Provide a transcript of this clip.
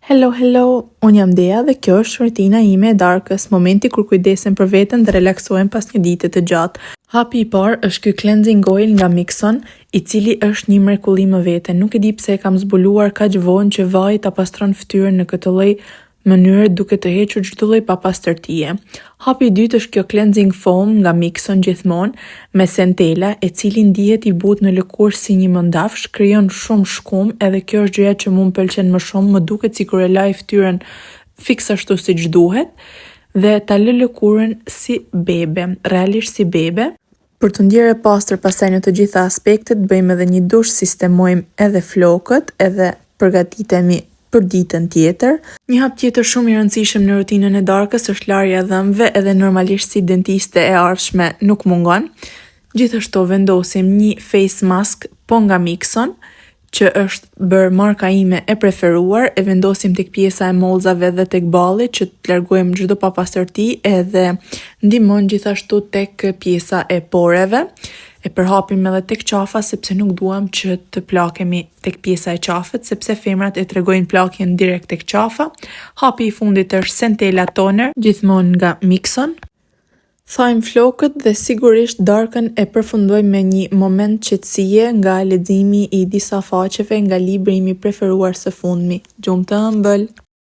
Hello, unë jam Dea dhe kjo është rutina ime e darkës, momenti kur kujdesem për veten dhe relaksohem pas një dite të gjatë. Hapi i parë është ky cleansing oil nga Mixon, i cili është një mrekulli më vete. Nuk e di pse e kam zbuluar kaq vonë që vaji ta pastron fytyrën në këtë lloj mënyre duke të hequr çdo lloj papastërtie. Hapi i dytë është kjo cleansing foam nga Mixon gjithmonë me centela, e cili ndihet i butë në lëkurë si një mëndafsh, krijon shumë shkum, edhe kjo është gjëja që mua më pëlqen më shumë, më duket sikur e laj fytyrën fiks ashtu siç duhet dhe ta lë lëkurën si bebe, realisht si bebe. Për të ndjerë e pastër pastaj në të gjitha aspektet, bëjmë edhe një dush, sistemojmë edhe flokët, edhe përgatitemi për ditën tjetër. Një hap tjetër shumë i rëndësishëm në rutinën e darkës është larja e dhëmbëve, edhe normalisht si dentiste e ardhshme nuk mungon. Gjithashtu vendosim një face mask po nga Mixon, që është bërë marka ime e preferuar, e vendosim tek pjesa e mollzave dhe tek balli që të largojmë çdo papastërti, edhe ndihmon gjithashtu tek pjesa e poreve. E përhapim edhe tek qafa sepse nuk duam që të plakemi tek pjesa e qafët, sepse femrat e tregojnë plakjen direkt tek qafa. Hapi i fundit është Centella Toner, gjithmonë nga Mixon. Thajmë flokët dhe sigurisht darkën e përfundojmë me një moment qetësie nga leximi i disa faqeve nga libri im i preferuar së fundmi, Gjumë të ëmbël.